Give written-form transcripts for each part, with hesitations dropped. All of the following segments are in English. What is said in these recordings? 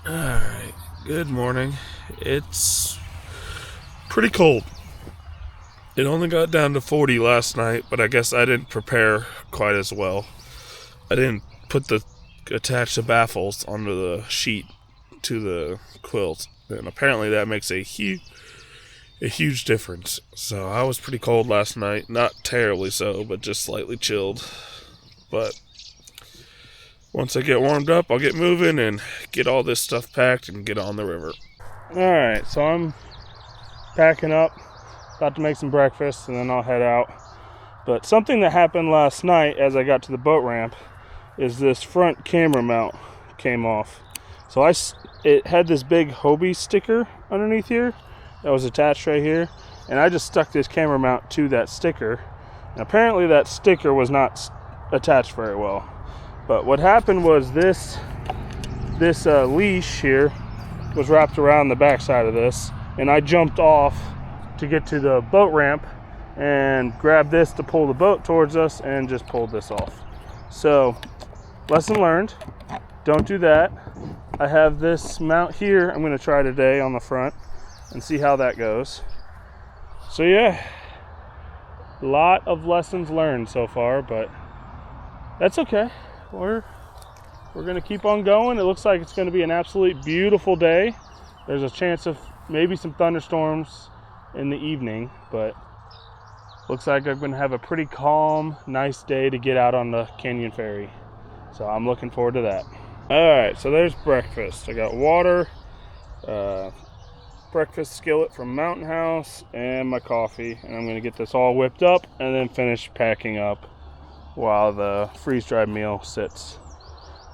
Alright, good morning. It's pretty cold. It only got down to 40 last night, but I guess I didn't prepare quite as well. I didn't attach the baffles onto the sheet to the quilt, and apparently that makes a huge difference. So I was pretty cold last night, not terribly so, but just slightly chilled. But once I get warmed up, I'll get moving and get all this stuff packed and get on the river. Alright, so I'm packing up, about to make some breakfast, and then I'll head out. But something that happened last night as I got to the boat ramp is this front camera mount came off. So it had this big Hobie sticker underneath here that was attached right here, and I just stuck this camera mount to that sticker. And apparently that sticker was not attached very well. But what happened was this leash here was wrapped around the back side of this, and I jumped off to get to the boat ramp and grabbed this to pull the boat towards us and just pulled this off. So, lesson learned, don't do that. I have this mount here I'm going to try today on the front and see how that goes. So yeah, a lot of lessons learned so far, but that's okay. We're going to keep on going. It looks like it's going to be an absolutely beautiful day. There's a chance of maybe some thunderstorms in the evening, but looks like I'm going to have a pretty calm, nice day to get out on the Canyon Ferry. So I'm looking forward to that. Alright, so there's breakfast. I got water, breakfast skillet from Mountain House, and my coffee. And I'm going to get this all whipped up and then finish packing up while the freeze-dried meal sits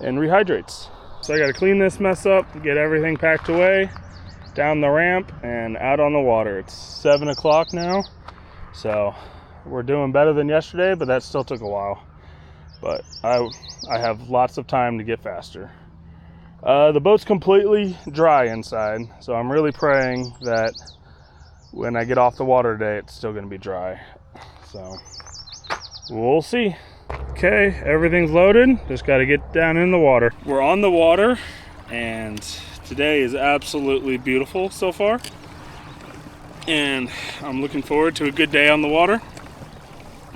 and rehydrates. So I got to clean this mess up, get everything packed away, down the ramp and out on the water. It's 7 o'clock now, so we're doing better than yesterday, but that still took a while. But I have lots of time to get faster. The boat's completely dry inside, so I'm really praying that when I get off the water today, it's still going to be dry. So we'll see. Okay, everything's loaded. Just got to get down in the water. We're on the water, and today is absolutely beautiful so far. And I'm looking forward to a good day on the water.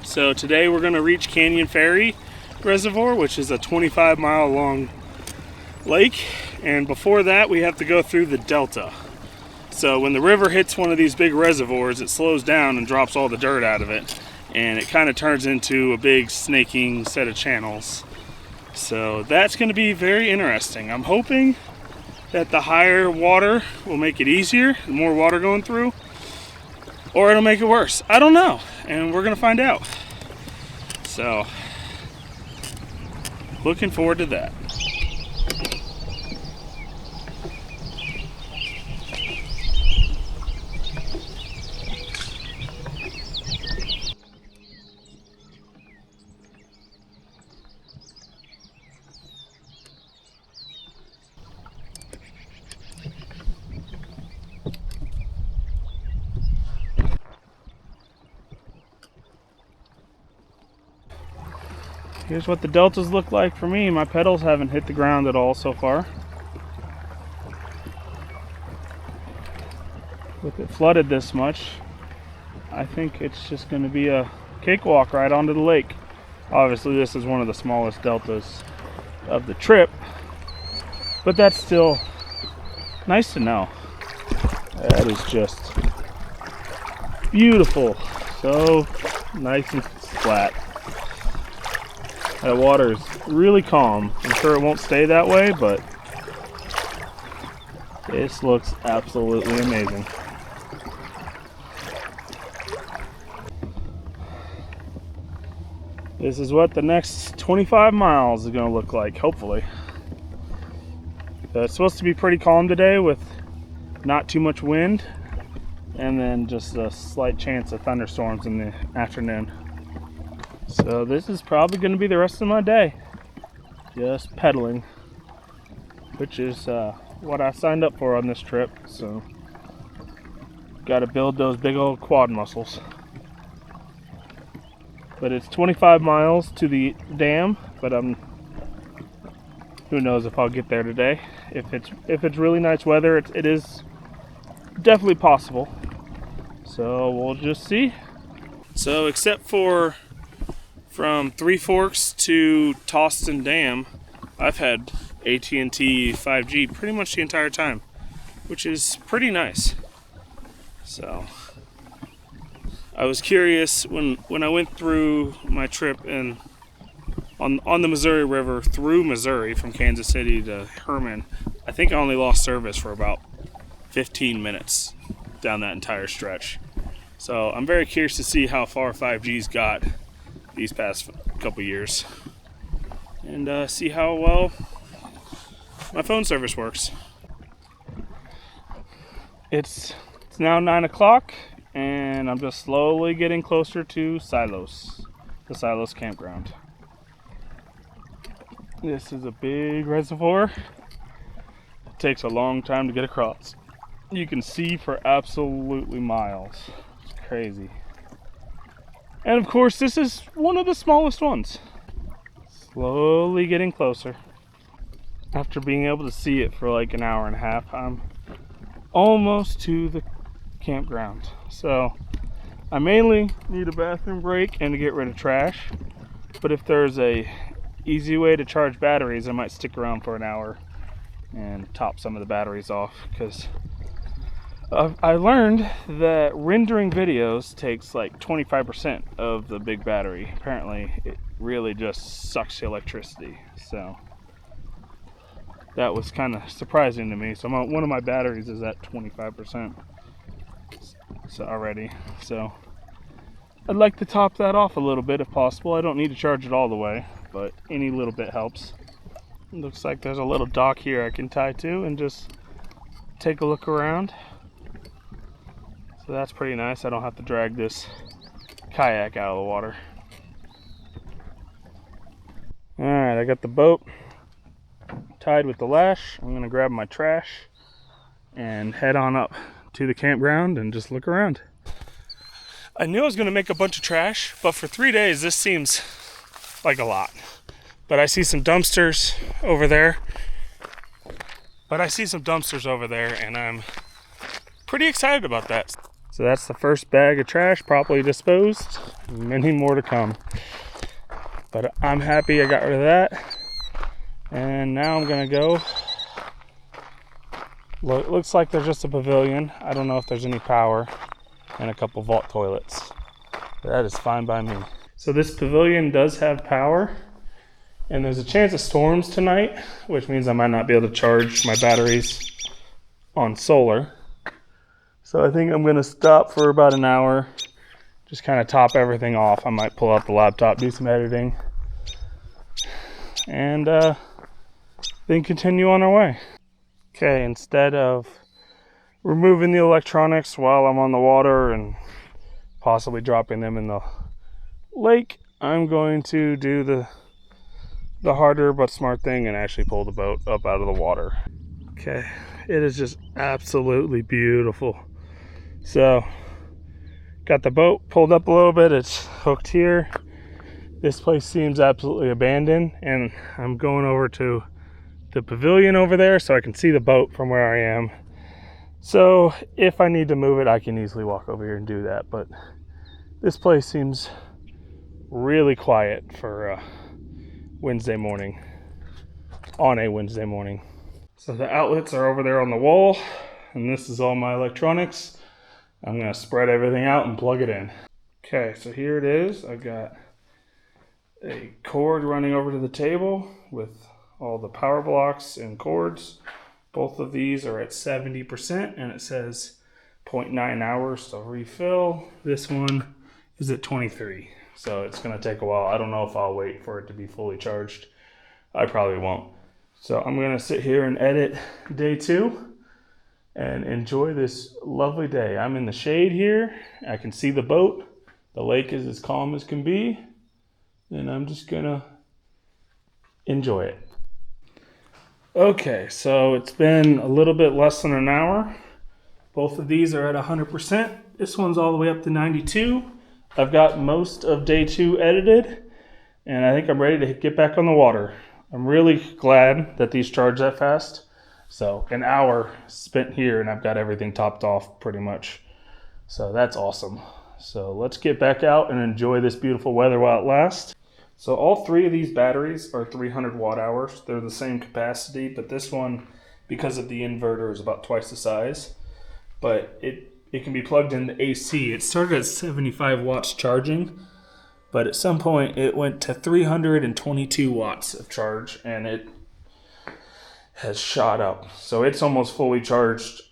So today we're going to reach Canyon Ferry Reservoir, which is a 25-mile long lake. And before that, we have to go through the delta. So when the river hits one of these big reservoirs, it slows down and drops all the dirt out of it. And it kind of turns into a big snaking set of channels. So that's going to be very interesting. I'm hoping that the higher water will make it easier, the more water going through, or it'll make it worse. I don't know, and we're going to find out. So, looking forward to that. Here's what the deltas look like for me. My pedals haven't hit the ground at all so far. With it flooded this much, I think it's just going to be a cakewalk right onto the lake. Obviously this is one of the smallest deltas of the trip, but that's still nice to know. That is just beautiful. So nice and flat. That water is really calm. I'm sure it won't stay that way, but this looks absolutely amazing. This is what the next 25 miles is going to look like, hopefully. It's supposed to be pretty calm today with not too much wind, and then just a slight chance of thunderstorms in the afternoon. So this is probably going to be the rest of my day, just pedaling, which is what I signed up for on this trip. So got to build those big old quad muscles. But it's 25 miles to the dam, but who knows if I'll get there today. If it's really nice weather, it is definitely possible. So we'll just see. So except for from Three Forks to Toston Dam, I've had AT&T 5G pretty much the entire time, which is pretty nice. So I was curious when I went through my trip and on the Missouri River through Missouri from Kansas City to Herman, I think I only lost service for about 15 minutes down that entire stretch. So I'm very curious to see how far 5G's got these past couple years and see how well my phone service works. It's now 9 o'clock and I'm just slowly getting closer to Silos, the Silos campground. This is a big reservoir. It takes a long time to get across. You can see for absolutely miles. It's crazy. And of course, this is one of the smallest ones. Slowly getting closer. After being able to see it for like an hour and a half, I'm almost to the campground. So I mainly need a bathroom break and to get rid of trash. But if there's a easy way to charge batteries, I might stick around for an hour and top some of the batteries off, because I learned that rendering videos takes like 25% of the big battery. Apparently it really just sucks the electricity, so that was kind of surprising to me. So one of my batteries is at 25% already, so I'd like to top that off a little bit if possible. I don't need to charge it all the way, but any little bit helps. It looks like there's a little dock here I can tie to and just take a look around. So that's pretty nice. I don't have to drag this kayak out of the water. Alright, I got the boat tied with the lash. I'm gonna grab my trash and head on up to the campground and just look around. I knew I was gonna make a bunch of trash, but for 3 days this seems like a lot. But I see some dumpsters over there. And I'm pretty excited about that. So that's the first bag of trash properly disposed. Many more to come. But I'm happy I got rid of that. And now I'm gonna go. Look, looks like there's just a pavilion. I don't know if there's any power, and a couple vault toilets. That is fine by me. So this pavilion does have power, and there's a chance of storms tonight, which means I might not be able to charge my batteries on solar. So I think I'm gonna stop for about an hour, just kind of top everything off. I might pull out the laptop, do some editing, and then continue on our way. Okay, instead of removing the electronics while I'm on the water and possibly dropping them in the lake, I'm going to do the harder but smart thing and actually pull the boat up out of the water. Okay, it is just absolutely beautiful. So, got the boat pulled up a little bit. It's hooked here. This place seems absolutely abandoned, and I'm going over to the pavilion over there so I can see the boat from where I am. So if I need to move it, I can easily walk over here and do that. But this place seems really quiet for Wednesday morning, on a Wednesday morning. So the outlets are over there on the wall, and this is all my electronics. I'm gonna spread everything out and plug it in. Okay, so here it is. I've got a cord running over to the table with all the power blocks and cords. Both of these are at 70%, and it says 0.9 hours to refill. This one is at 23, so it's gonna take a while. I don't know if I'll wait for it to be fully charged. I probably won't. So I'm gonna sit here and edit day 2 and enjoy this lovely day. I'm in the shade here. I can see the boat. The lake is as calm as can be, and I'm just gonna enjoy it. Okay, so it's been a little bit less than an hour. Both of these are at 100%. This one's all the way up to 92. I've got most of day 2 edited, and I think I'm ready to get back on the water. I'm really glad that these charge that fast. So an hour spent here and I've got everything topped off pretty much. So that's awesome. So let's get back out and enjoy this beautiful weather while it lasts. So all three of these batteries are 300 watt hours. They're the same capacity, but this one, because of the inverter, is about twice the size. But it can be plugged into AC. It started at 75 watts charging, but at some point it went to 322 watts of charge, and it has shot up. So it's almost fully charged,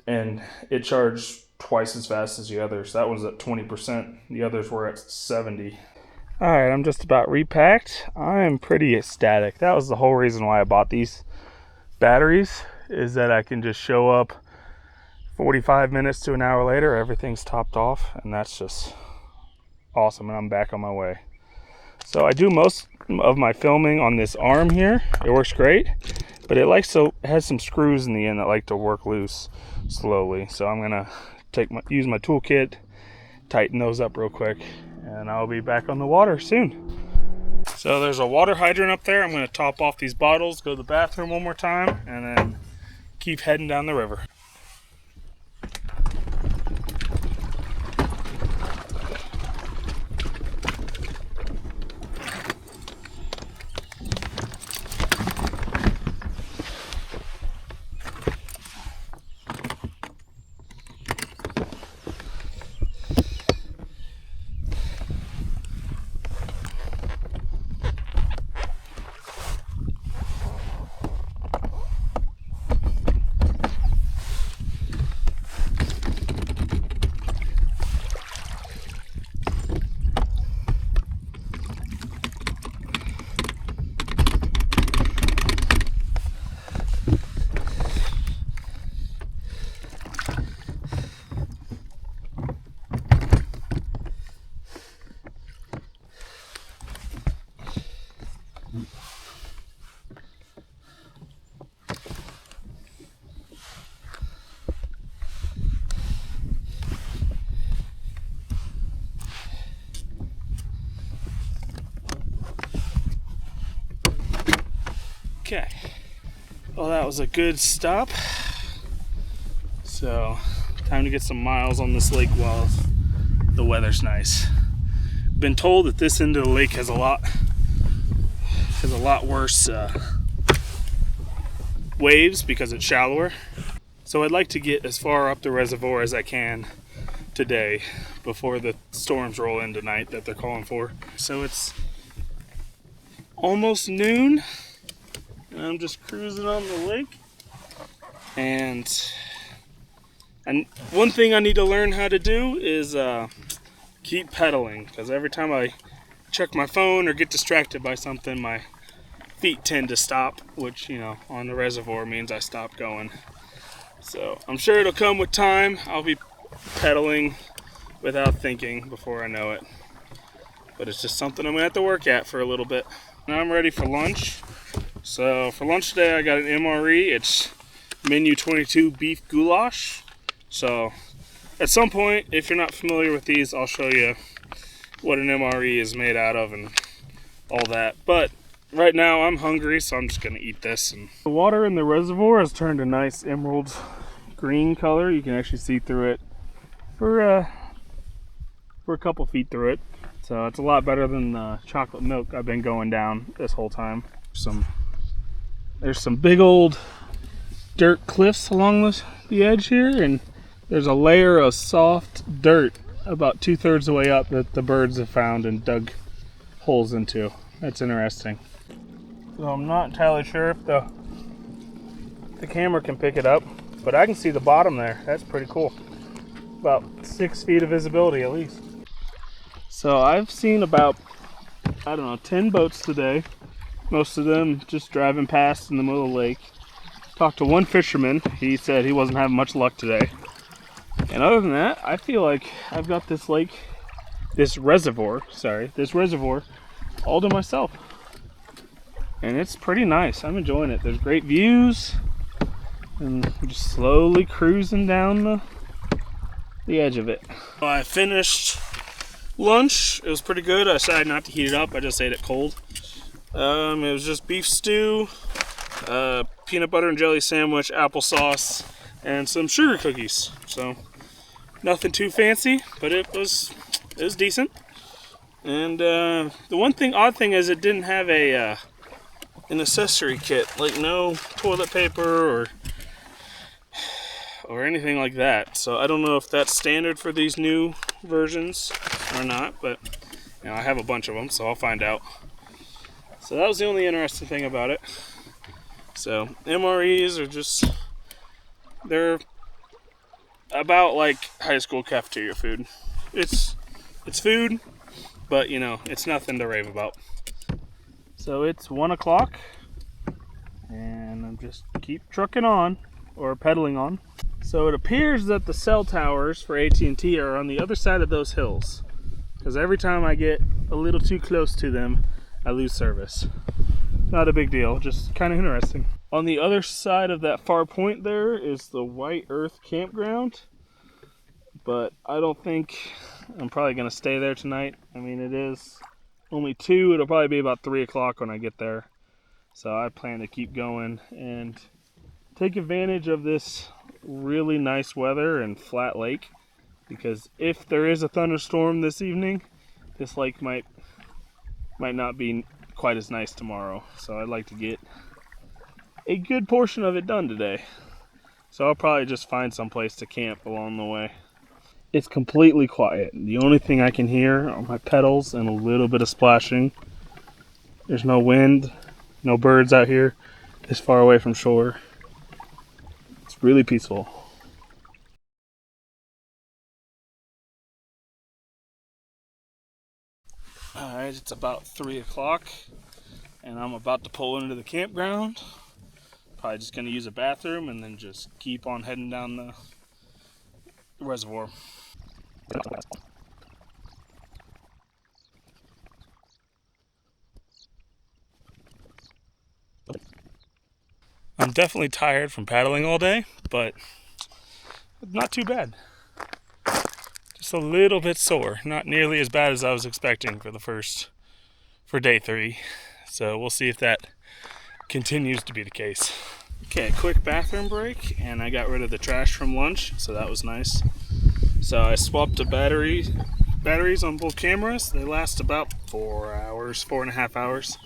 and it charged twice as fast as the others. That was at 20%. The others were at 70. All right, I'm just about repacked. I'm pretty ecstatic. That was the whole reason why I bought these batteries, is that I can just show up 45 minutes to an hour later, everything's topped off, and that's just awesome, and I'm back on my way. So I do most of my filming on this arm here. It works great, but it has some screws in the end that like to work loose slowly. So I'm gonna use my toolkit, tighten those up real quick, and I'll be back on the water soon. So there's a water hydrant up there. I'm gonna top off these bottles, go to the bathroom one more time, and then keep heading down the river. Okay, well, that was a good stop. So time to get some miles on this lake while the weather's nice. Been told that this end of the lake has a lot worse waves because it's shallower. So I'd like to get as far up the reservoir as I can today before the storms roll in tonight that they're calling for. So it's almost noon. I'm just cruising on the lake, and one thing I need to learn how to do is keep pedaling, because every time I check my phone or get distracted by something, my feet tend to stop, which, you know, on the reservoir means I stop going. So I'm sure it'll come with time. I'll be pedaling without thinking before I know it, but it's just something I'm gonna have to work at for a little bit. Now I'm ready for lunch. So for lunch today, I got an MRE. It's menu 22 beef goulash. So at some point, if you're not familiar with these, I'll show you what an MRE is made out of and all that. But right now I'm hungry, so I'm just gonna eat this. And the water in the reservoir has turned a nice emerald green color. You can actually see through it for a couple feet through it. So it's a lot better than the chocolate milk I've been going down this whole time. There's some big old dirt cliffs along the edge here, and there's a layer of soft dirt about 2/3 the way up that the birds have found and dug holes into. That's interesting. So I'm not entirely sure if the camera can pick it up, but I can see the bottom there. That's pretty cool. About 6 feet of visibility at least. So I've seen about, 10 boats today. Most of them just driving past in the middle of the lake. Talked to one fisherman. He said he wasn't having much luck today. And other than that, I feel like I've got this reservoir all to myself. And it's pretty nice. I'm enjoying it. There's great views. And I'm just slowly cruising down the edge of it. I finished lunch. It was pretty good. I decided not to heat it up. I just ate it cold. It was just beef stew, peanut butter and jelly sandwich, applesauce, and some sugar cookies. So nothing too fancy, but it was decent. And the odd thing is it didn't have an accessory kit, like no toilet paper or anything like that. So I don't know if that's standard for these new versions or not, but you know, I have a bunch of them, so I'll find out. So that was the only interesting thing about it. So MREs are just, they're about like high school cafeteria food. It's food, but you know, it's nothing to rave about. So it's 1 o'clock and I'm just keep trucking on, or pedaling on. So it appears that the cell towers for AT&T are on the other side of those hills, because every time I get a little too close to them, I lose service. Not a big deal, just kind of interesting. On the other side of that far point there is the White Earth Campground, but I don't think I'm probably going to stay there tonight. I mean, it is only 2, it'll probably be about 3 o'clock when I get there. So I plan to keep going and take advantage of this really nice weather and flat lake, because if there is a thunderstorm this evening, this lake might not be quite as nice tomorrow. So I'd like to get a good portion of it done today. So I'll probably just find some place to camp along the way. It's completely quiet. The only thing I can hear are my pedals and a little bit of splashing. There's no wind, no birds out here this far away from shore. It's really peaceful. Alright, it's about 3 o'clock and I'm about to pull into the campground. Probably just gonna use a bathroom and then just keep on heading down the reservoir. I'm definitely tired from paddling all day, but not too bad. Just a little bit sore. Not nearly as bad as I was expecting for day 3. So we'll see if that continues to be the case. Okay, quick bathroom break, and I got rid of the trash from lunch, so that was nice. So I swapped the batteries on both cameras. They last about 4.5 hours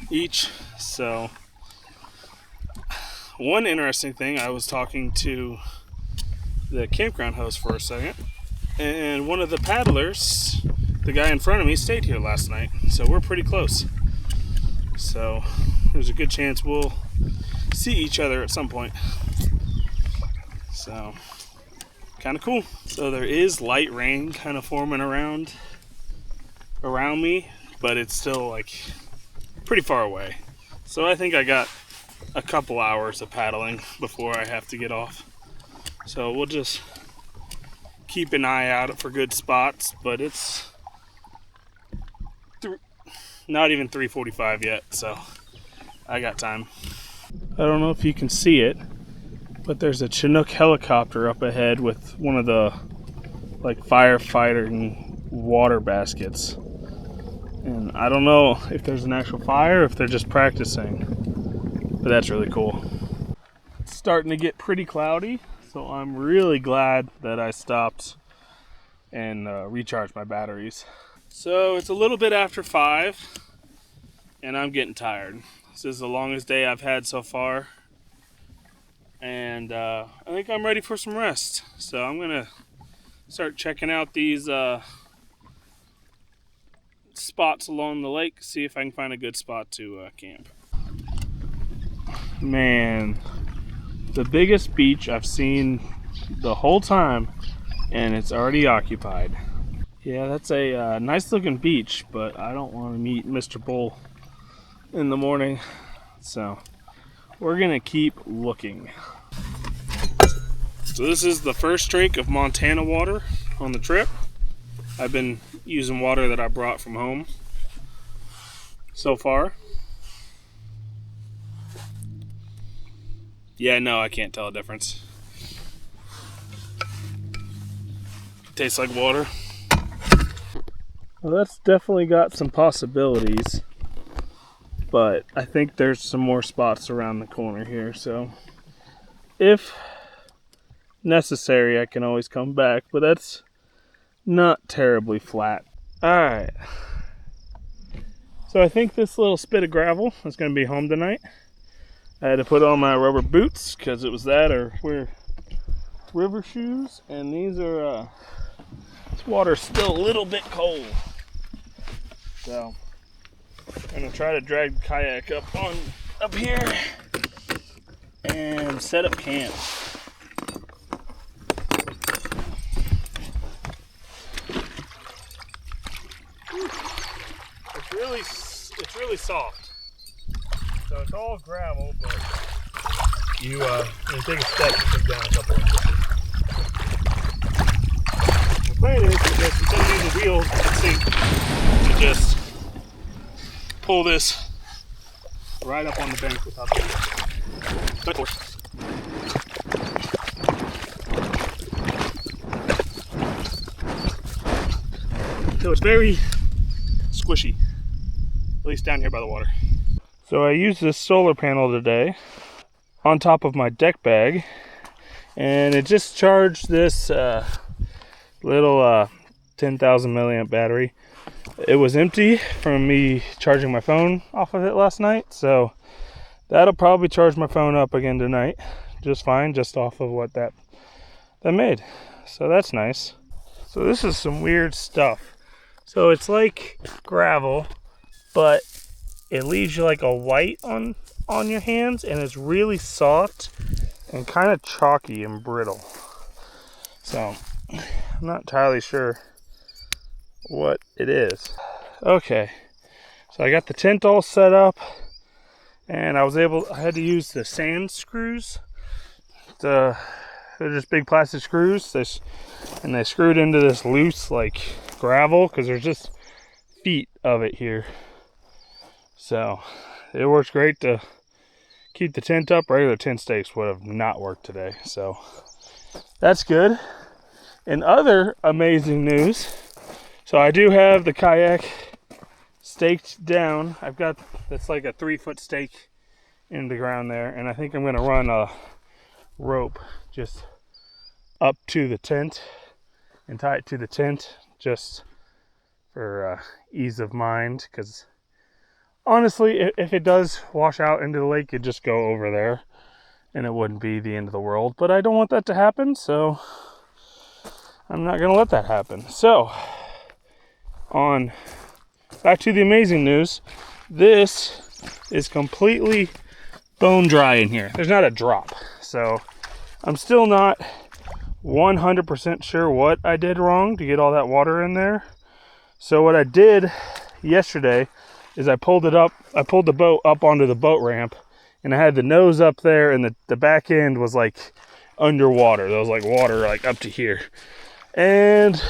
each. So one interesting thing, I was talking to the campground host for a second, and one of the paddlers, the guy in front of me, stayed here last night. So we're pretty close. So there's a good chance we'll see each other at some point. So kind of cool. So there is light rain kind of forming around me, but it's still like pretty far away. So I think I got a couple hours of paddling before I have to get off. So we'll just keep an eye out for good spots, but it's not even 3:45 yet, so I got time. I don't know if you can see it, but there's a Chinook helicopter up ahead with one of the like firefighting water baskets. And I don't know if there's an actual fire or if they're just practicing, but that's really cool. It's starting to get pretty cloudy, so I'm really glad that I stopped and recharged my batteries. So it's a little bit after 5 and I'm getting tired. This is the longest day I've had so far, and I think I'm ready for some rest. So I'm gonna start checking out these spots along the lake, see if I can find a good spot to camp. Man, the biggest beach I've seen the whole time, and it's already occupied. Yeah, that's a nice looking beach, but I don't want to meet Mr. Bull in the morning, so we're gonna keep looking. So this is the first drink of Montana water on the trip. I've been using water that I brought from home so far. Yeah, no, I can't tell a difference. Tastes like water. Well, that's definitely got some possibilities. but I think there's some more spots around the corner here, so if necessary I can always come back, but that's not terribly flat. Alright, so I think this little spit of gravel is going to be home tonight. I had to put on my rubber boots because it was that or wear river shoes, and these are this water's still a little bit cold, so I'm gonna try to drag the kayak up here and set up camp. It's really soft, so it's all gravel, but you take a step to take down a couple inches. The plan is to just, instead of using wheels to just pull this right up on the bank without the wheels. So it's very squishy, at least down here by the water. So I used this solar panel today on top of my deck bag, and it just charged this little 10,000 milliamp battery. It was empty from me charging my phone off of it last night, so that'll probably charge my phone up again tonight just fine, just off of what that made. So that's nice. So this is some weird stuff. So it's like gravel, but it leaves you like a white on your hands, and it's really soft and kind of chalky and brittle. So I'm not entirely sure what it is. Okay, so I got the tent all set up, and I had to use the sand screws. They're just big plastic screws, and they screwed into this loose like gravel because there's just feet of it here. So it works great to keep the tent up. Regular tent stakes would have not worked today, so that's good. And other amazing news, so I do have the kayak staked down. I've got, that's like a 3-foot stake in the ground there, and I think I'm going to run a rope just up to the tent and tie it to the tent just for ease of mind, because honestly, if it does wash out into the lake, it'd just go over there and it wouldn't be the end of the world. But I don't want that to happen, so I'm not gonna let that happen. So back to the amazing news. This is completely bone dry in here. There's not a drop. So I'm still not 100% sure what I did wrong to get all that water in there. So what I did yesterday is I pulled the boat up onto the boat ramp, and I had the nose up there, and the back end was like underwater. There was like water like up to here. And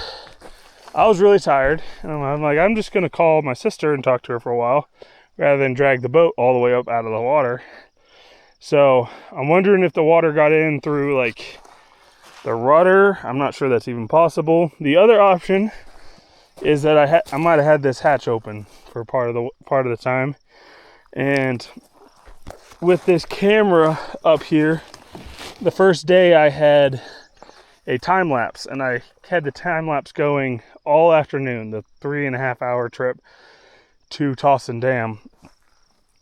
I was really tired, and I'm like, I'm just gonna call my sister and talk to her for a while rather than drag the boat all the way up out of the water. So I'm wondering if the water got in through like the rudder. I'm not sure that's even possible. The other option is that I might have had this hatch open for part of the time, and with this camera up here, the first day I had a time lapse, and I had the time lapse going all afternoon, the 3.5-hour trip to Tossin Dam,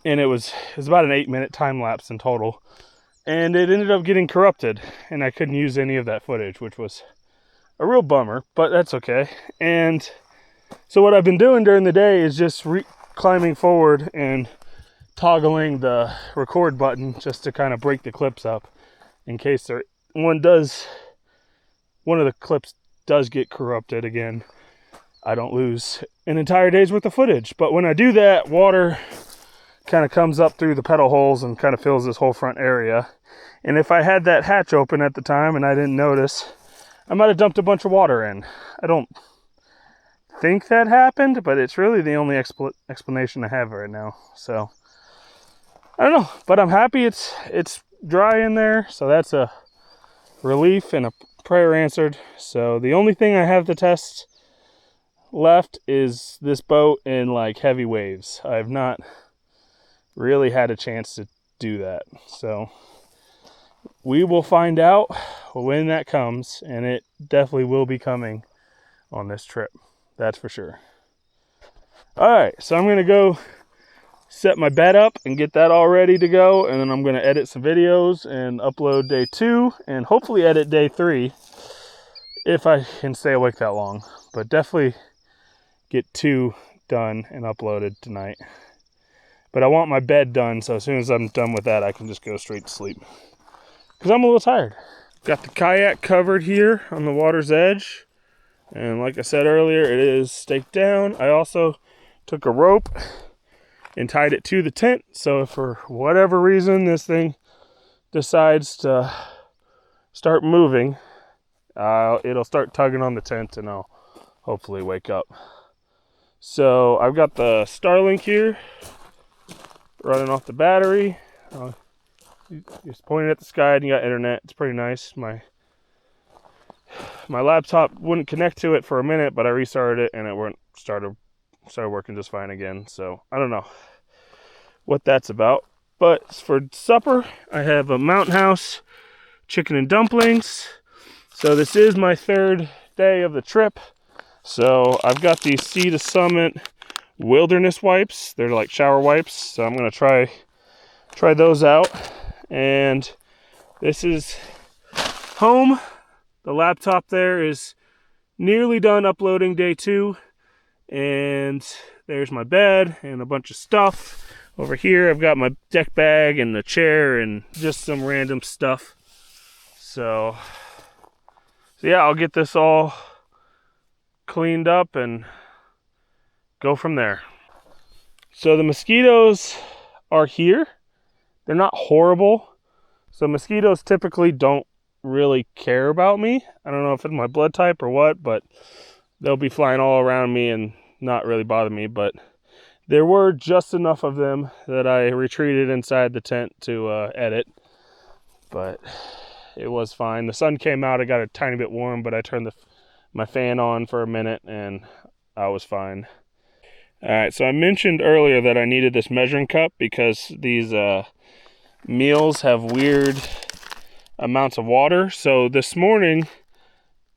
and it was about an 8-minute time lapse in total, and it ended up getting corrupted, and I couldn't use any of that footage, which was a real bummer, but that's okay. And so what I've been doing during the day is just climbing forward and toggling the record button just to kind of break the clips up in case one of the clips does get corrupted again. I don't lose an entire day's worth of footage. But when I do that, water kind of comes up through the pedal holes and kind of fills this whole front area. And if I had that hatch open at the time and I didn't notice, I might have dumped a bunch of water in. I don't think that happened, but it's really the only explanation I have right now. So I don't know, but I'm happy it's dry in there, so that's a relief and a prayer answered. So the only thing I have to test left is this boat in like heavy waves. I've not really had a chance to do that. So we will find out when that comes, and it definitely will be coming on this trip. That's for sure. All right, so I'm gonna go set my bed up and get that all ready to go, and then I'm gonna edit some videos and upload day 2 and hopefully edit day 3 if I can stay awake that long, but definitely get 2 done and uploaded tonight. But I want my bed done, so as soon as I'm done with that, I can just go straight to sleep, because I'm a little tired. Got the kayak covered here on the water's edge, and like I said earlier, it is staked down. I also took a rope and tied it to the tent, so if for whatever reason this thing decides to start moving, it'll start tugging on the tent and I'll hopefully wake up. So I've got the Starlink here running off the battery. Just pointing at the sky and you got internet. It's pretty nice. My laptop wouldn't connect to it for a minute, but I restarted it and it started working just fine again. So I don't know what that's about. But for supper, I have a Mountain House chicken and dumplings. So this is my 3rd day of the trip. So I've got these Sea to Summit wilderness wipes. They're like shower wipes. So I'm gonna try those out. And this is home. The laptop there is nearly done uploading day 2. And there's my bed and a bunch of stuff. Over here I've got my deck bag and the chair and just some random stuff. So yeah, I'll get this all cleaned up and go from there. So the mosquitoes are here. They're not horrible. So mosquitoes typically don't really care about me. I don't know if it's my blood type or what, but they'll be flying all around me and not really bother me. But there were just enough of them that I retreated inside the tent to edit. But it was fine. The sun came out. It got a tiny bit warm, but I turned my fan on for a minute and I was fine. All right, so I mentioned earlier that I needed this measuring cup because these meals have weird amounts of water. So this morning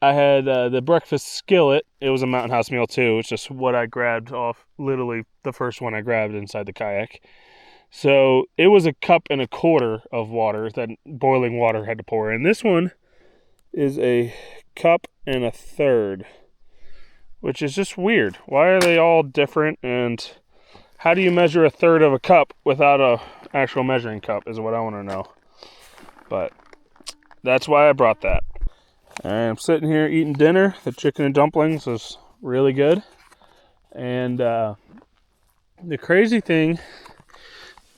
I had the breakfast skillet. It was a Mountain House meal too. It's just what I grabbed off, literally the first one I grabbed inside the kayak. So it was 1.25 cups of water that boiling water had to pour in. This one is 1.33 cups, which is just weird. Why are they all different? And how do you measure 1/3 of a cup without a actual measuring cup is what I want to know. But that's why I brought that. I'm sitting here eating dinner. The chicken and dumplings was really good. And the crazy thing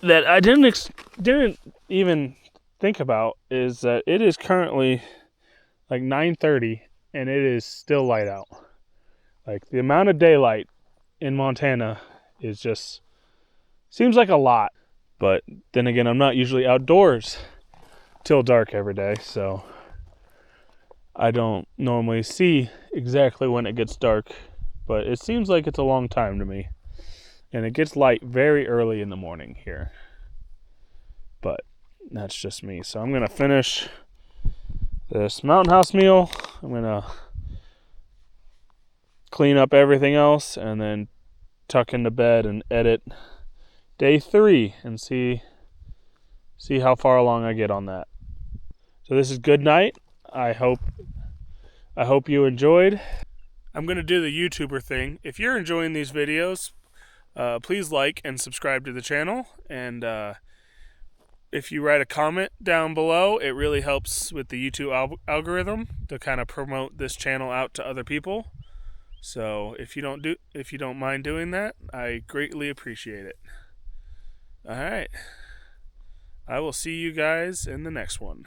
that I didn't even think about is that it is currently like 9:30 and it is still light out. Like the amount of daylight in Montana is just seems like a lot. But then again, I'm not usually outdoors till dark every day, so I don't normally see exactly when it gets dark, but it seems like it's a long time to me. And it gets light very early in the morning here. But that's just me. So I'm going to finish this Mountain House meal. I'm going to clean up everything else and then tuck into bed and edit day 3 and see how far along I get on that. So this is good night. I hope you enjoyed. I'm going to do the YouTuber thing. If you're enjoying these videos, please like and subscribe to the channel. And if you write a comment down below, it really helps with the YouTube algorithm to kind of promote this channel out to other people. So if you don't mind doing that, I greatly appreciate it. All right. I will see you guys in the next one.